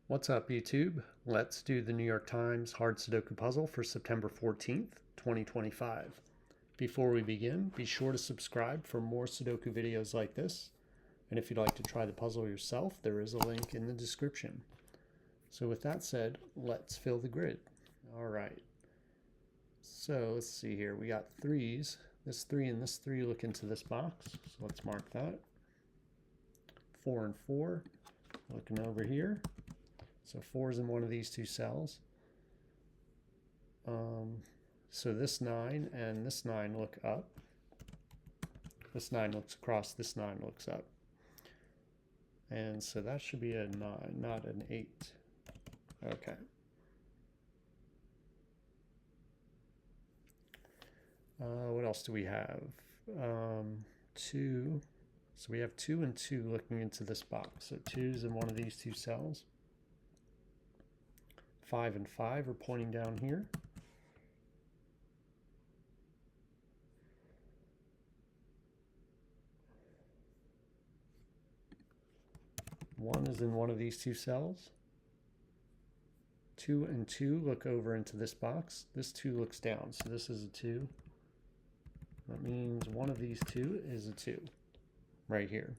What's up, YouTube? Let's do the New York Times hard Sudoku puzzle for September 14th, 2025. Before we begin, be sure to subscribe for more Sudoku videos like this. And if you'd like to try the puzzle yourself, there is a link in the description. So with that said, let's fill the grid. All right. So let's see here. We got threes. This 3 and this 3 look into this box. So let's mark that. 4 and 4. Looking over here. So 4 is in one of these two cells. So this 9 and this 9 look up. This 9 looks across, this 9 looks up. And so that should be a 9, not an 8. Okay. What else do we have? 2. So we have 2 and 2 looking into this box. So 2 is in one of these two cells. 5 and 5 are pointing down here. One is in one of these two cells. 2 and 2 look over into this box. This 2 looks down, so this is a 2. That means one of these two is a 2 right here.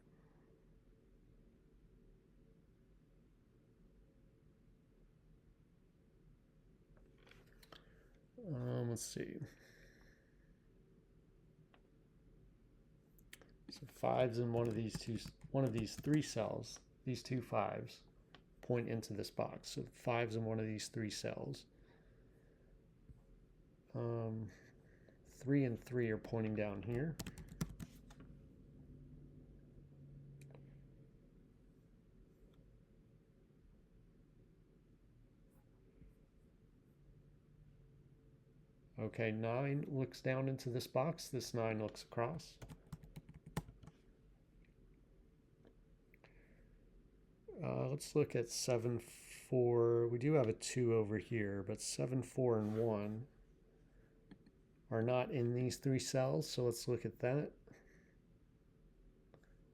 Let's see. So 5's in one of these three cells. These two 5's point into this box. So 5's in one of these three cells. 3 and 3 are pointing down here. Okay, 9 looks down into this box. This 9 looks across. Let's look at 7, 4. We do have a 2 over here, but 7, 4, and 1 are not in these three cells, so let's look at that.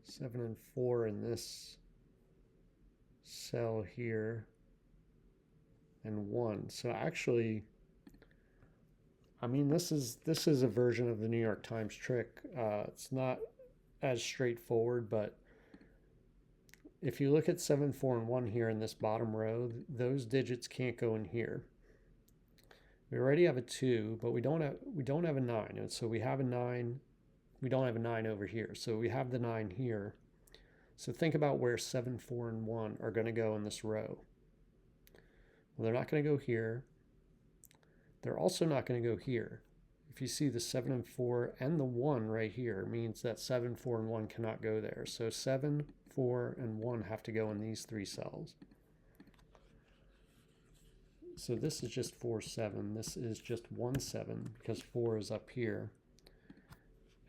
7 and 4 in this cell here, and 1. So actually, I mean, this is a version of the New York Times trick. It's not as straightforward, but if you look at 7, 4, and 1 here in this bottom row, those digits can't go in here. We already have a 2, but we don't have a 9. And so we have a 9. We don't have a 9 over here. So we have the 9 here. So think about where 7, 4, and 1 are going to go in this row. Well, they're not going to go here. They're also not going to go here. If you see the 7 and 4 and the 1 right here, means that 7, 4, and 1 cannot go there. So 7, 4, and 1 have to go in these three cells. So this is just 4, 7. This is just 1, 7 because 4 is up here.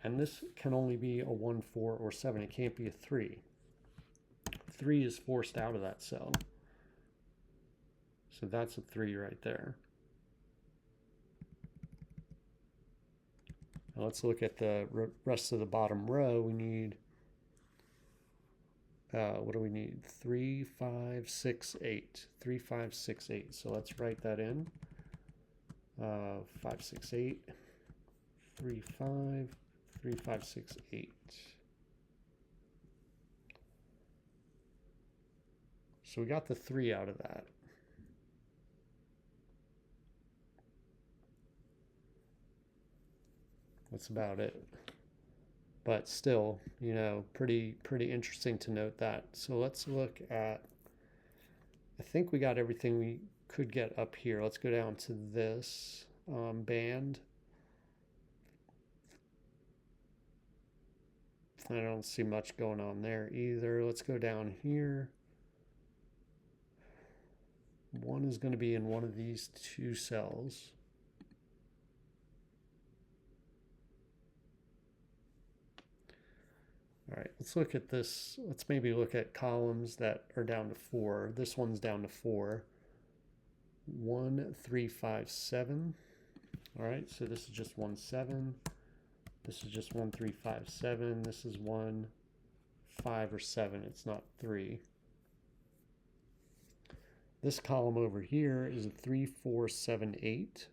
And this can only be a 1, 4, or 7. It can't be a 3. 3 is forced out of that cell. So that's a 3 right there. Now let's look at the rest of the bottom row. We need, what do we need? 3, 5, 6, 8. 3, 5, 6, 8. So let's write that in. 5, 6, 8. 3, 5. 3, 5, 6, 8. So we got the 3 out of that. That's about it. But still, you know, pretty interesting to note that. So let's look at, I think we got everything we could get up here. Let's go down to this band. I don't see much going on there either. Let's go down here. 1 is going to be in one of these two cells. All right, let's look at this. Let's maybe look at columns that are down to 4. This one's down to 4. 1, 3, 5, 7. All right, so this is just 1, 7. This is just 1, 3, 5, 7. This is 1, 5, or 7. It's not 3. This column over here is a 3, 4, 7, 8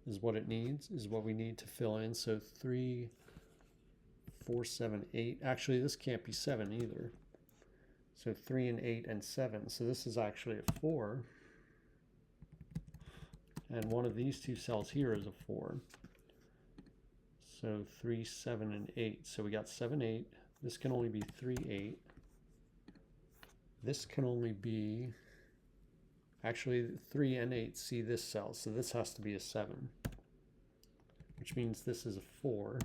is what it needs, is what we need to fill in. So 3, 4, 7, 8. Actually, this can't be 7 either. So 3 and 8 and 7. So this is actually a 4. And one of these two cells here is a 4. So 3, 7, and 8. So we got 7, 8. This can only be 3, 8. This can only be, actually 3 and 8 see this cell. So this has to be a 7, which means this is a 4.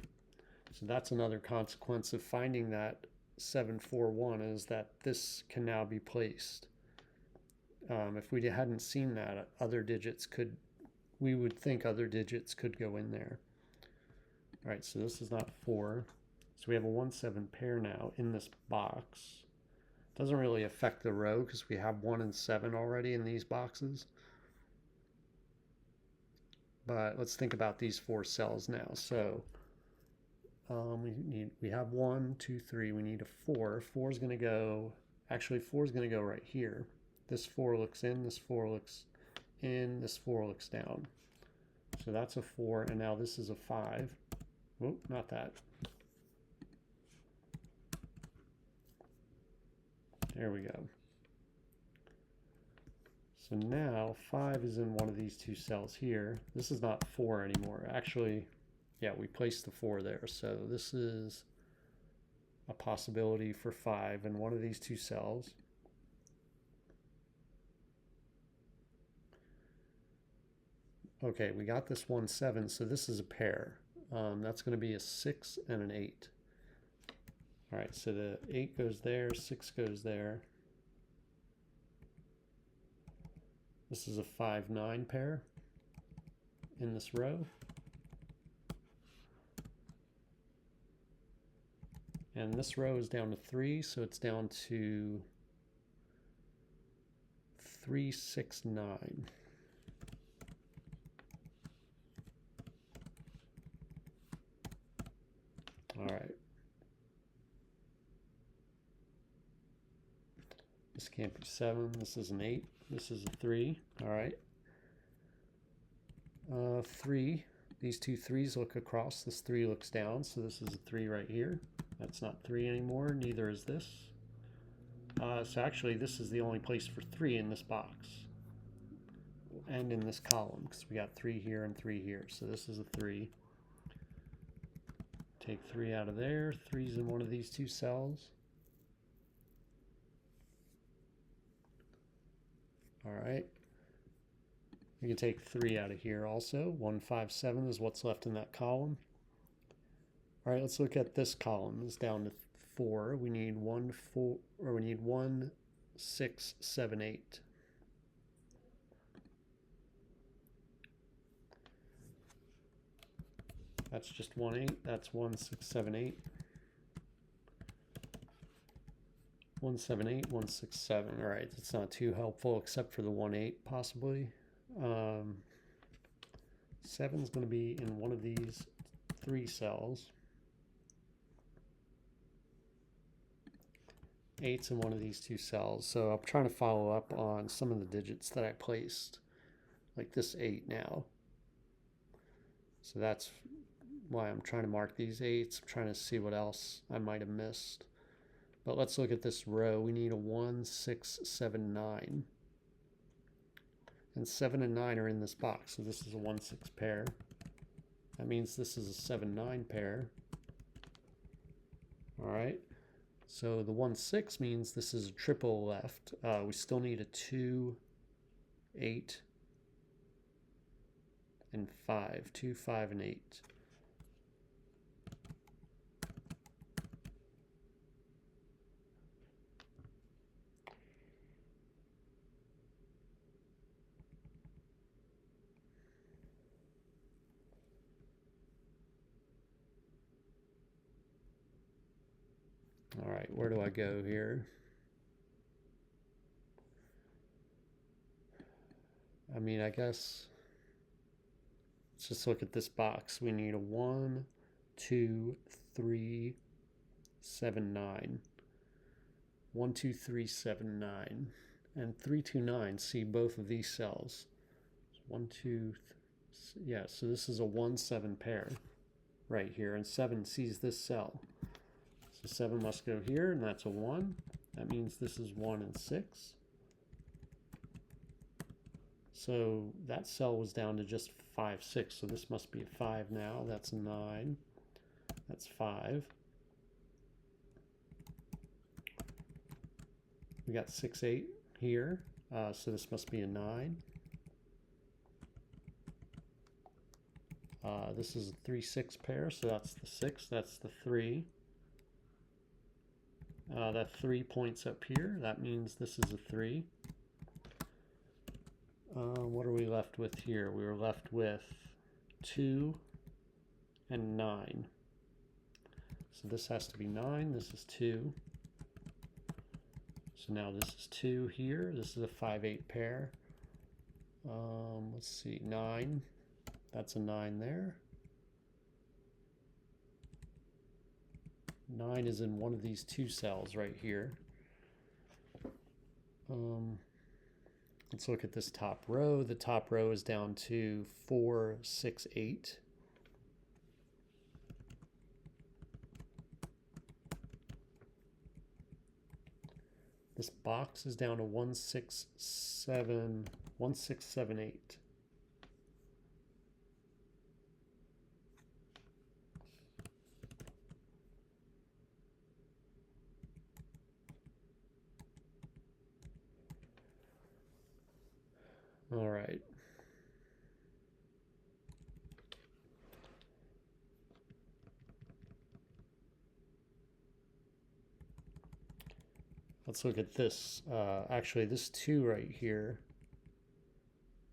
So that's another consequence of finding that 7, 4, 1 is that this can now be placed. If we hadn't seen that, other digits could, we would think other digits could go in there. All right, so this is not 4. So we have a 1, 7 pair now in this box. Doesn't really affect the row because we have 1 and 7 already in these boxes. But let's think about these 4 cells now. So we have 1, 2, 3. We need a 4. 4 is going to go, actually 4 is going to go right here. This 4 looks in, this 4 looks in, this 4 looks down. So that's a 4, and now this is a 5. Oh, not that. There we go. So now 5 is in one of these two cells here. This is not 4 anymore. Actually, yeah, we placed the 4 there. So this is a possibility for 5 in one of these two cells. Okay, we got this 1, 7, so this is a pair. That's going to be a 6 and an 8. All right, so the 8 goes there, 6 goes there. This is a 5, 9 pair in this row. And this row is down to 3, so it's down to 3, 6, 9. All right. This can't be 7. This is an 8. This is a 3. All right. 3. These two 3s look across. This 3 looks down. So this is a 3 right here. That's not 3 anymore. Neither is this. So actually, this is the only place for 3 in this box. And in this column, because we got 3 here and 3 here. So this is a 3. Take 3 out of there. 3's in one of these two cells. All right. We can take 3 out of here also. 1, 5, 7 is what's left in that column. All right, let's look at this column. It's down to 4. We need 1, 4, or we need 1, 6, 7, 8. That's just 1, 8. That's 1, 6, 7, 8. 1, 7, 8, 1, 6, 7. All right, that's not too helpful except for the 1, 8 possibly. 7 is going to be in one of these 3 cells. 8's in one of these 2 cells. So I'm trying to follow up on some of the digits that I placed, like this 8 now. So that's why I'm trying to mark these 8s. I'm trying to see what else I might have missed. But let's look at this row. We need a 1, 6, 7, 9. And 7 and 9 are in this box. So this is a 1, 6 pair. That means this is a 7, 9 pair. All right. So the 1, 6 means this is a triple left. We still need a 2, 8, and 5. 2, 5, and 8. All right, where do I go here? I mean, I guess let's just look at this box. We need a 1, 2, 3, 7, 9. 12379 and 329 see both of these cells. 1, 2, yeah, so this is a 1, 7 pair right here, and 7 sees this cell. So 7 must go here, and that's a 1. That means this is 1 and 6. So that cell was down to just 5, 6. So this must be a 5 now. That's a 9. That's 5. We got 6, 8 here. So this must be a 9. This is a 3, 6 pair. So that's the 6. That's the 3. That 3 points up here. That means this is a 3. What are we left with here? We were left with 2 and 9. So this has to be 9. This is 2. So now this is 2 here. This is a 5, 8 pair. Let's see, 9. That's a 9 there. 9 is in one of these 2 cells right here. Let's look at this top row. The top row is down to 4, 6, 8. This box is down to 1, 6, 7, 1, 6, 7, 8. All right. Let's look at this. Actually, this 2 right here.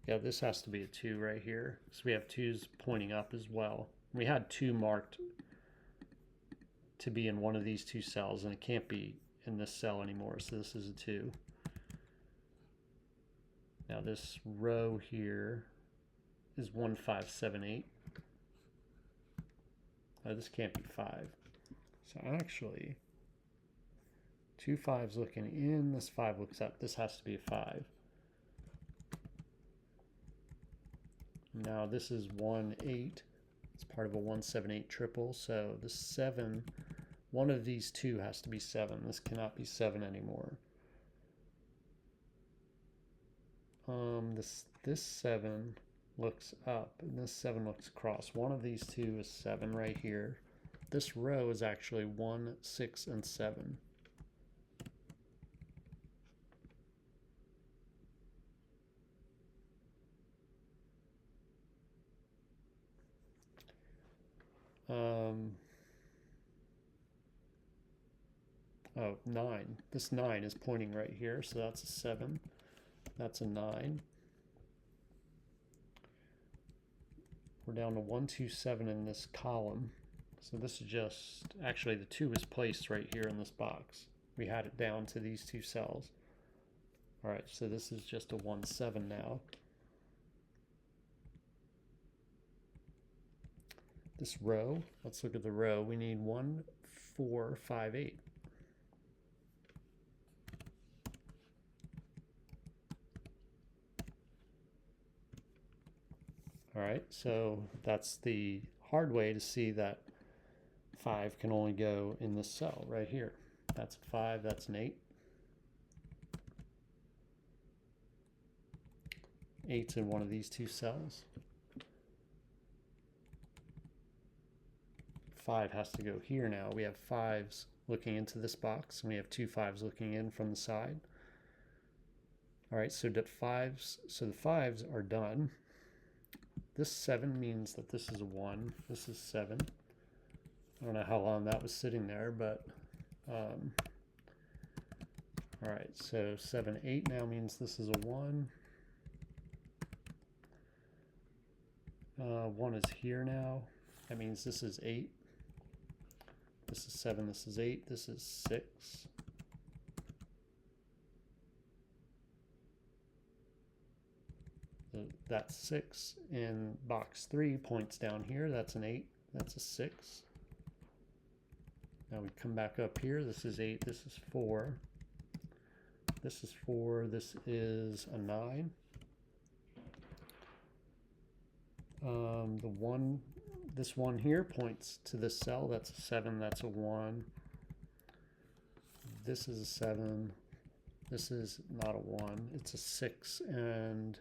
Yeah, this has to be a 2 right here. So we have 2's pointing up as well. We had 2 marked to be in one of these 2 cells, and it can't be in this cell anymore. So this is a 2. Now this row here is 1, 5, 7, 8. This can't be 5. So actually, 2 5s looking in, this 5 looks up. This has to be a 5. Now this is 1, 8. It's part of a 1, 7, 8 triple. So the 7, one of these 2 has to be 7. This cannot be 7 anymore. This 7 looks up, and this 7 looks across. One of these 2 is 7 right here. This row is actually 1, 6, and 7. Oh, 9. This 9 is pointing right here, so that's a 7. That's a 9. We're down to 1, 2, 7 in this column. So this is just, actually the 2 is placed right here in this box. We had it down to these 2 cells. All right, so this is just a 1, 7 now. This row, let's look at the row. We need 1, 4, 5, 8. All right, so that's the hard way to see that 5 can only go in this cell right here. That's a 5, that's an 8. 8's in one of these 2 cells. 5 has to go here now. We have 5's looking into this box, and we have 2 5's looking in from the side. All right, so the 5's are done. This 7 means that this is a 1. This is 7. I don't know how long that was sitting there, but all right, so 7, 8 now means this is a 1. 1 is here now. That means this is 8. This is 7, this is 8, this is 6. So that's 6 in box 3 points down here. That's an 8, that's a 6. Now we come back up here. This is 8, this is 4. This is 4. This is a 9. This one here points to this cell. That's a 7. That's a 1. This is a 7. This is not a 1. It's a 6 and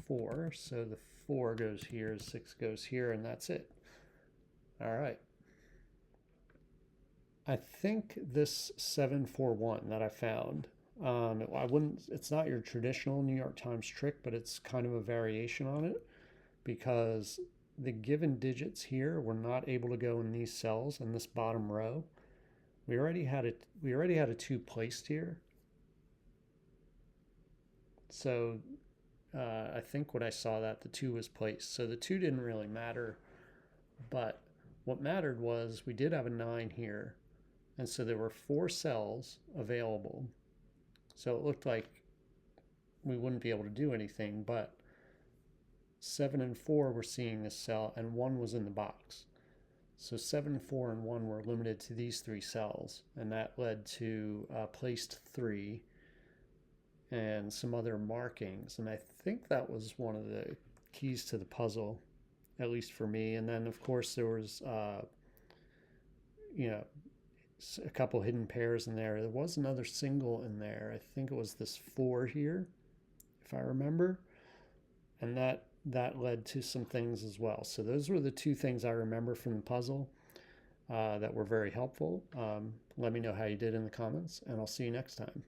4. So the 4 goes here, 6 goes here, and that's it. All right. I think this 741 that I found, it's not your traditional New York Times trick, but it's kind of a variation on it, because the given digits here were not able to go in these cells in this bottom row. We already had a 2 placed here. So I think when I saw that, the 2 was placed. So the 2 didn't really matter, but what mattered was we did have a 9 here. And so there were 4 cells available. So it looked like we wouldn't be able to do anything, but 7 and 4 were seeing this cell, and 1 was in the box. So 7, 4, and 1 were limited to these 3 cells, and that led to placed 3 and some other markings. And I think that was one of the keys to the puzzle, at least for me. And then, of course, there was, a couple hidden pairs in there. There was another single in there. I think it was this 4 here, if I remember. And that led to some things as well. So those were the 2 things I remember from the puzzle that were very helpful. Let me know how you did in the comments, and I'll see you next time.